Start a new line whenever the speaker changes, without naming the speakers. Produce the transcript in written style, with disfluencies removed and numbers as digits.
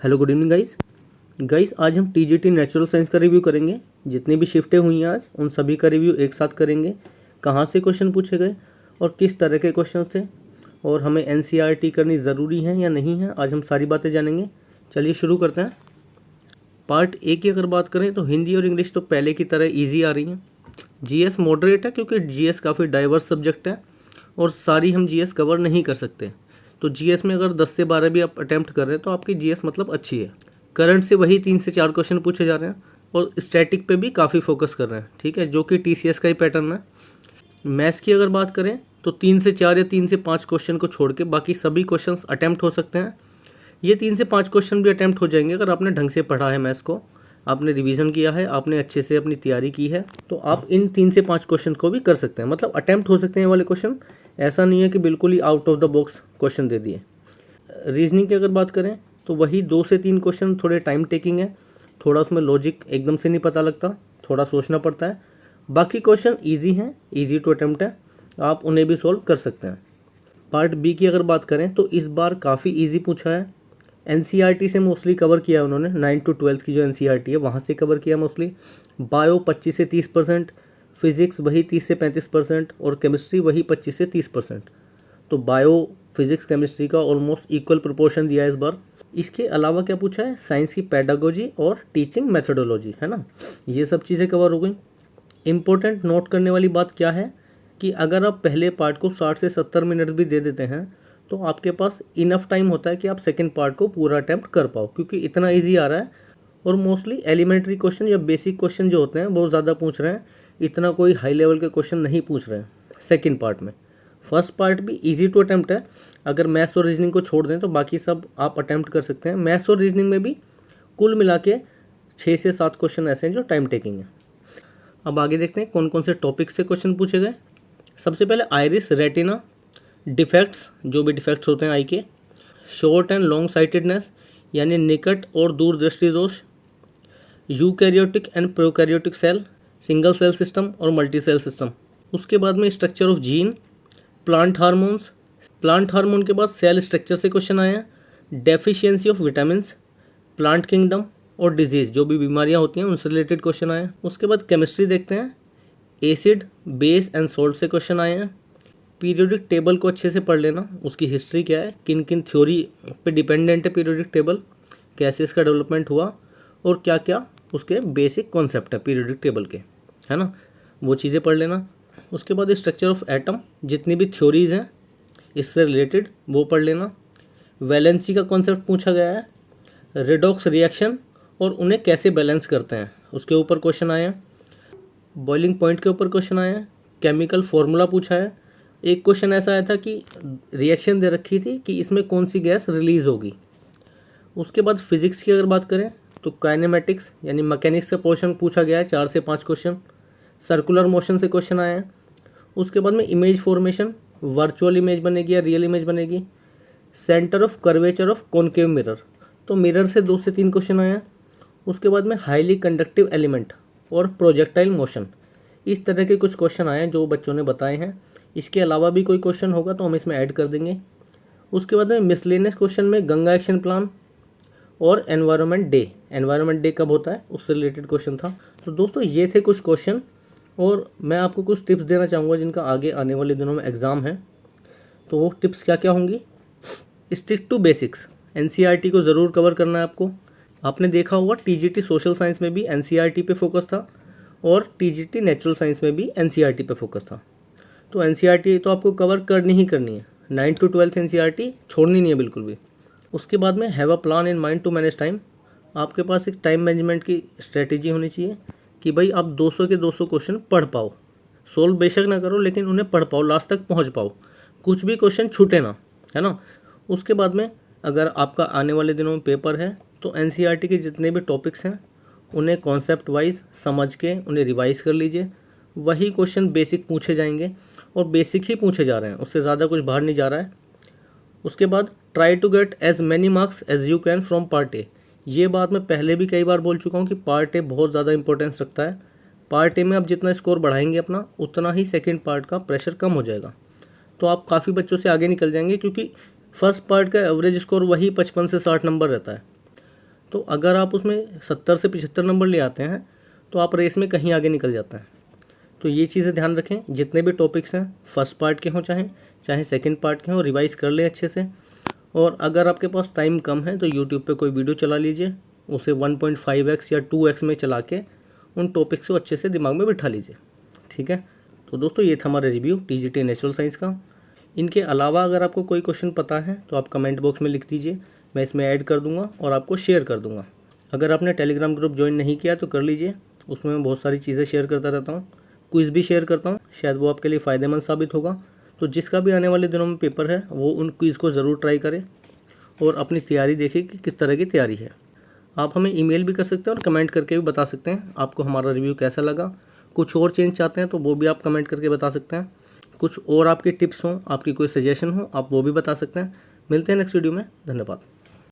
Hello good evening guys आज हम TGT natural science का रिव्यू करेंगे। जितनी भी शिफ्टें हुई हैं आज उन सभी का रिव्यू एक साथ करेंगे। कहाँ से क्वेश्चन पूछे गए और किस तरह के क्वेश्चन थे और हमें एनसीईआरटी करनी ज़रूरी है या नहीं है, आज हम सारी बातें जानेंगे। चलिए शुरू करते हैं। पार्ट ए की अगर बात करें तो हिंदी और इंग्लिश तो पहले की तरह ईजी आ रही हैं। जीएस मॉडरेट है क्योंकि जीएस काफ़ी डाइवर्स सब्जेक्ट है और सारी हम जीएस कवर नहीं कर सकते। तो जीएस में अगर 10 से 12 भी आप अटैम्प्ट कर रहे हैं तो आपकी जीएस मतलब अच्छी है। करंट से वही 3 से 4 क्वेश्चन पूछे जा रहे हैं और स्टैटिक पे भी काफ़ी फोकस कर रहे हैं, ठीक है, जो कि टीसीएस का ही पैटर्न है। मैथ्स की अगर बात करें तो 3 से 4 या 3 से 5 क्वेश्चन को छोड़ के बाकी सभी क्वेश्चन अटैम्प्ट हो सकते हैं। ये 3 से 5 क्वेश्चन भी अटैम्प्ट हो जाएंगे अगर आपने ढंग से पढ़ा है मैथ्स को, आपने रिवीजन किया है, आपने अच्छे से अपनी तैयारी की है, तो आप इन 3 से 5 क्वेश्चन को भी कर सकते हैं। मतलब अटैम्प्ट हो सकते हैं वाले क्वेश्चन, ऐसा नहीं है कि बिल्कुल ही out of the box question दे दिए। रीजनिंग की अगर बात करें तो वही 2 से 3 क्वेश्चन थोड़े टाइम टेकिंग है, थोड़ा उसमें लॉजिक एकदम से नहीं पता लगता, थोड़ा सोचना पड़ता है। बाकी क्वेश्चन ईजी हैं, ईजी टू अटैम्प्ट है, आप उन्हें भी सॉल्व कर सकते हैं। पार्ट बी की अगर बात करें तो इस बार काफ़ी ईजी पूछा है। एनसीईआरटी से मोस्टली कवर किया है उन्होंने, 9 to 12 की जो एनसीईआरटी है वहाँ से कवर किया मोस्टली। बायो 25 से 30%, फिजिक्स वही 30 से 35% और केमिस्ट्री वही 25 से 30%। तो बायो, फिजिक्स, केमिस्ट्री का ऑलमोस्ट इक्वल प्रोपोर्शन दिया है इस बार। इसके अलावा क्या पूछा है, साइंस की पेडागोजी और टीचिंग मेथोडोलॉजी, है ना, ये सब चीज़ें कवर हो गई। इम्पोर्टेंट नोट करने वाली बात क्या है कि अगर आप पहले पार्ट को 60 से 70 मिनट भी दे देते हैं तो आपके पास इनफ टाइम होता है कि आप सेकंड पार्ट को पूरा अटैम्प्ट कर पाओ, क्योंकि इतना इजी आ रहा है और मोस्टली एलिमेंट्री क्वेश्चन या बेसिक क्वेश्चन जो होते हैं बहुत ज़्यादा पूछ रहे हैं, इतना कोई हाई लेवल के क्वेश्चन नहीं पूछ रहे हैं सेकेंड पार्ट में। फर्स्ट पार्ट भी इजी टू अटैम्प्ट है, अगर मैथ्स और रीजनिंग को छोड़ दें तो बाकी सब आप अटैम्प्ट कर सकते हैं। मैथ्स और रीजनिंग में भी कुल मिला के 6 से 7 क्वेश्चन ऐसे हैं जो टाइम टेकिंग है। अब आगे देखते हैं कौन कौन से टॉपिक से क्वेश्चन पूछे गए। सबसे पहले आइरिस रेटिना डिफेक्ट्स, जो भी डिफेक्ट्स होते हैं आई के, शॉर्ट एंड लॉन्ग साइटेडनेस यानी निकट और दूर दृष्टि दोष, eukaryotic and prokaryotic cell, single cell system और मल्टी सेल सिस्टम। उसके बाद में structure of gene, plant hormones, plant hormone के बाद सेल स्ट्रक्चर से क्वेश्चन आए हैं, deficiency of vitamins, plant kingdom और डिजीज़, जो भी बीमारियां होती हैं उनसे रिलेटेड क्वेश्चन आए हैं। उसके बाद केमिस्ट्री देखते हैं, एसिड, बेस एंड सोल्ट से क्वेश्चन आए हैं। पीरियोडिक टेबल को अच्छे से पढ़ लेना, उसकी हिस्ट्री क्या है, किन किन थ्योरी पे डिपेंडेंट है पीरियोडिक टेबल, कैसे इसका डेवलपमेंट हुआ और क्या क्या उसके बेसिक कॉन्सेप्ट है पीरियोडिक टेबल के, है ना, वो चीज़ें पढ़ लेना। उसके बाद स्ट्रक्चर ऑफ एटम, जितनी भी थ्योरीज हैं इससे रिलेटेड वो पढ़ लेना। वैलेंसी का कॉन्सेप्ट पूछा गया है, रेडॉक्स रिएक्शन और उन्हें कैसे बैलेंस करते हैं उसके ऊपर क्वेश्चन आए हैं। बॉइलिंग पॉइंट के ऊपर क्वेश्चन आए हैं। केमिकल फॉर्मूला पूछा है। एक क्वेश्चन ऐसा आया था कि रिएक्शन दे रखी थी कि इसमें कौन सी गैस रिलीज होगी। उसके बाद फिजिक्स की अगर बात करें तो काइनेमेटिक्स यानी मैकेनिक्स से पोर्शन पूछा गया है, 4 से 5 क्वेश्चन। सर्कुलर मोशन से क्वेश्चन आए हैं। उसके बाद में इमेज फॉर्मेशन, वर्चुअल इमेज बनेगी या रियल इमेज बनेगी। Centre of curvature of concave mirror, तो मिरर से 2 से 3 क्वेश्चन आए हैं। उसके बाद में हाईली कंडक्टिव एलिमेंट और प्रोजेक्टाइल मोशन, इस तरह के कुछ क्वेश्चन आए हैं जो बच्चों ने बताए हैं। इसके अलावा भी कोई क्वेश्चन होगा तो हम इसमें ऐड कर देंगे। उसके बाद में मिसलेनियस क्वेश्चन में गंगा एक्शन प्लान और एनवायरनमेंट डे, एनवायरनमेंट डे कब होता है उससे रिलेटेड क्वेश्चन था। तो दोस्तों ये थे कुछ क्वेश्चन और मैं आपको कुछ टिप्स देना चाहूँगा जिनका आगे आने वाले दिनों में एग्ज़ाम है। तो वो टिप्स क्या क्या होंगी, स्टिक टू बेसिक्स, एनसीईआरटी को ज़रूर कवर करना है आपको। आपने देखा होगा टीजीटी सोशल साइंस में भी एनसीईआरटी पे फोकस था और टीजीटी नेचुरल साइंस में भी एनसीईआरटी पे फोकस था। तो एनसीईआरटी तो आपको कवर करनी ही करनी है, 9 to 12 एनसीईआरटी छोड़नी नहीं है बिल्कुल भी। उसके बाद में have a plan in mind to manage time, आपके पास एक टाइम मैनेजमेंट की स्ट्रेटेजी होनी चाहिए कि भाई आप 200 के 200 क्वेश्चन पढ़ पाओ, सोल्व बेशक ना करो लेकिन उन्हें पढ़ पाओ, लास्ट तक पहुंच पाओ, कुछ भी क्वेश्चन छूटे ना, है ना। उसके बाद में अगर आपका आने वाले दिनों में पेपर है तो एनसीईआरटी के जितने भी टॉपिक्स हैं उन्हें कॉन्सेप्ट वाइज समझ के उन्हें रिवाइज कर लीजिए। वही क्वेश्चन बेसिक पूछे जाएंगे और बेसिक ही पूछे जा रहे हैं, उससे ज़्यादा कुछ बाहर नहीं जा रहा है। उसके बाद try to get as many marks as you can from part A, ये बात मैं पहले भी कई बार बोल चुका हूँ कि पार्ट ए बहुत ज़्यादा इंपॉर्टेंस रखता है। पार्ट ए में आप जितना स्कोर बढ़ाएंगे अपना उतना ही सेकेंड पार्ट का प्रेशर कम हो जाएगा, तो आप काफ़ी बच्चों से आगे निकल जाएंगे, क्योंकि फर्स्ट पार्ट का एवरेज स्कोर वही 55 से 60 नंबर रहता है। तो अगर आप उसमें 70 से 75 नंबर ले आते हैं तो आप रेस में कहीं आगे निकल जाते हैं। तो ये चीज़ें ध्यान रखें, जितने भी टॉपिक्स हैं फर्स्ट पार्ट के हों चाहे सेकंड पार्ट के हों, रिवाइज कर लें अच्छे से। और अगर आपके पास टाइम कम है तो यूट्यूब पे कोई वीडियो चला लीजिए, उसे 1.5x या 2x में चला के उन टॉपिक्स को अच्छे से दिमाग में बिठा लीजिए। ठीक है, तो दोस्तों ये था हमारा रिव्यू टीजीटी नेचुरल साइंस का। इनके अलावा अगर आपको कोई क्वेश्चन पता है तो आप कमेंट बॉक्स में लिख दीजिए, मैं इसमें ऐड कर दूंगा और आपको शेयर कर दूंगा। अगर आपने टेलीग्राम ग्रुप ज्वाइन नहीं किया तो कर लीजिए, उसमें मैं बहुत सारी चीज़ें शेयर करता रहता हूँ, क्विज़ भी शेयर करता हूँ, शायद वो आपके लिए फ़ायदेमंद साबित होगा। तो जिसका भी आने वाले दिनों में पेपर है वो उन क्विज़ को ज़रूर ट्राई करें और अपनी तैयारी देखिए कि किस तरह की तैयारी है। आप हमें ईमेल भी कर सकते हैं और कमेंट करके भी बता सकते हैं आपको हमारा रिव्यू कैसा लगा। कुछ और चेंज चाहते हैं तो वो भी आप कमेंट करके बता सकते हैं। कुछ और आपके टिप्स हों, आपकी कोई सजेशन हो, आप वो भी बता सकते हैं। मिलते हैं नेक्स्ट वीडियो में। धन्यवाद।